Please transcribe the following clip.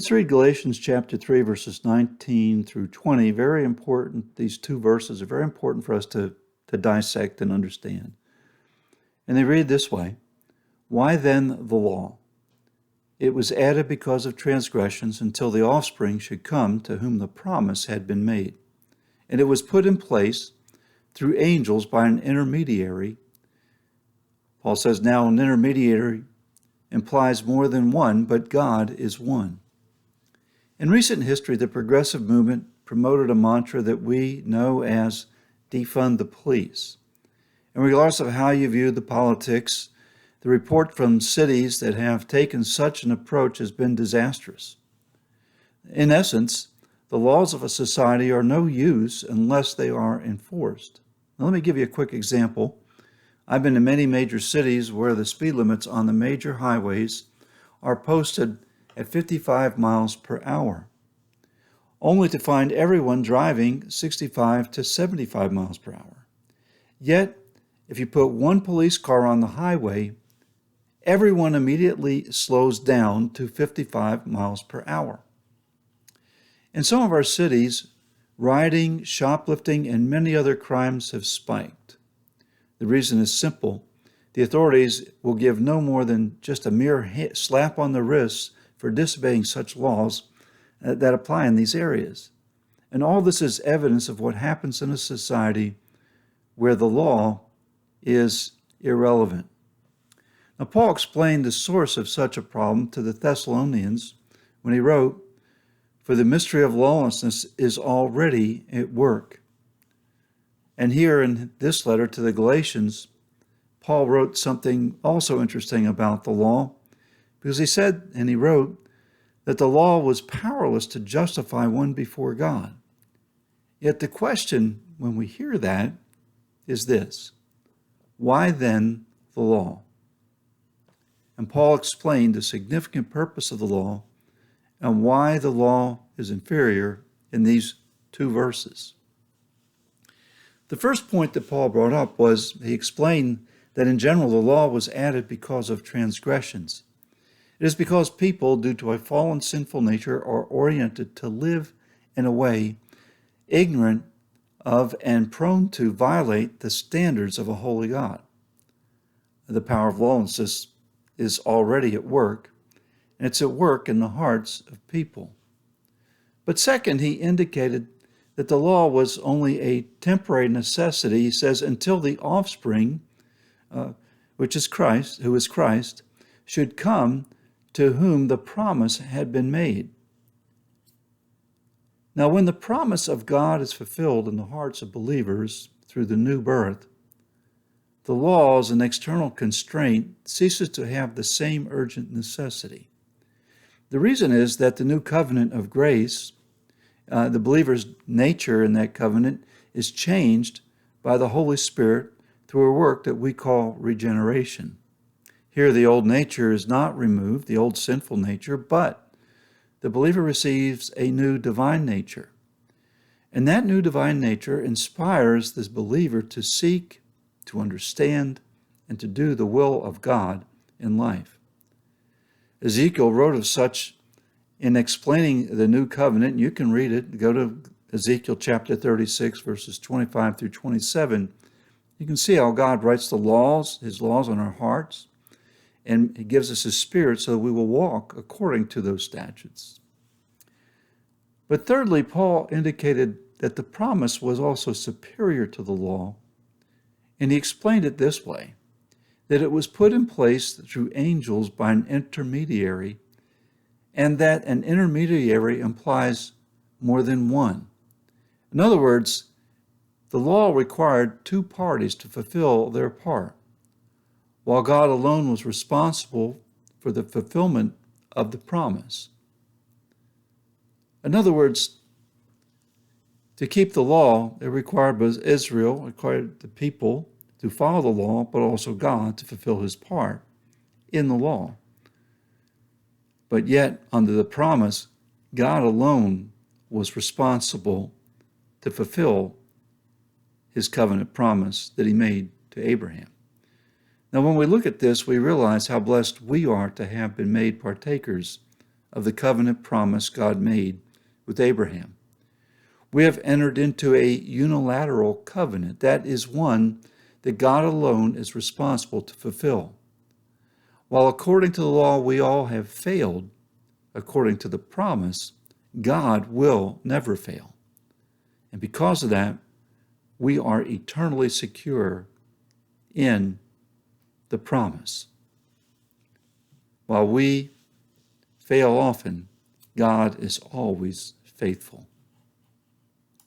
Let's read Galatians chapter 3, verses 19 through 20. Very important. These two verses are very important for us to dissect and understand. And they read this way: Why then the law? It was added because of transgressions until the offspring should come to whom the promise had been made. And it was put in place through angels by an intermediary. Paul says now an intermediary implies more than one, but God is one. In recent history, the progressive movement promoted a mantra that we know as defund the police. And regardless of how you view the politics, the report from cities that have taken such an approach has been disastrous. In essence, the laws of a society are no use unless they are enforced. Now, let me give you a quick example. I've been to many major cities where the speed limits on the major highways are posted at 55 miles per hour, only to find everyone driving 65 to 75 miles per hour. Yet, if you put one police car on the highway, everyone immediately slows down to 55 miles per hour. In some of our cities, rioting, shoplifting, and many other crimes have spiked. The reason is simple. The authorities will give no more than just a mere slap on the wrist for disobeying such laws that apply in these areas. And all this is evidence of what happens in a society where the law is irrelevant. Now, Paul explained the source of such a problem to the Thessalonians when he wrote, "For the mystery of lawlessness is already at work." And here in this letter to the Galatians, Paul wrote something also interesting about the law, because he said, and he wrote, that the law was powerless to justify one before God. Yet the question, when we hear that, is this: why then the law? And Paul explained the significant purpose of the law and why the law is inferior in these two verses. The first point that Paul brought up was he explained that in general the law was added because of transgressions. It is because people, due to a fallen sinful nature, are oriented to live in a way ignorant of and prone to violate the standards of a holy God. The power of lawlessness is already at work, and it's at work in the hearts of people. But second, he indicated that the law was only a temporary necessity, he says, until the offspring, which is Christ, who is Christ, should come to whom the promise had been made. Now, when the promise of God is fulfilled in the hearts of believers through the new birth, the law as an external constraint ceases to have the same urgent necessity. The reason is that the new covenant of grace, the believer's nature in that covenant, is changed by the Holy Spirit through a work that we call regeneration. Here, the old nature is not removed, the old sinful nature, but the believer receives a new divine nature. And that new divine nature inspires this believer to seek, to understand, and to do the will of God in life. Ezekiel wrote of such in explaining the new covenant. You can read it. Go to Ezekiel chapter 36, verses 25 through 27. You can see how God writes the laws, his laws on our hearts, and he gives us his Spirit so that we will walk according to those statutes. But thirdly, Paul indicated that the promise was also superior to the law, and he explained it this way, that it was put in place through angels by an intermediary, and that an intermediary implies more than one. In other words, the law required two parties to fulfill their part, while God alone was responsible for the fulfillment of the promise. In other words, to keep the law, it required Israel, required the people to follow the law, but also God to fulfill his part in the law. But yet, under the promise, God alone was responsible to fulfill his covenant promise that he made to Abraham. Now, when we look at this, we realize how blessed we are to have been made partakers of the covenant promise God made with Abraham. We have entered into a unilateral covenant. That is one that God alone is responsible to fulfill. While according to the law we all have failed, according to the promise, God will never fail. And because of that, we are eternally secure in the promise. While we fail often, God is always faithful.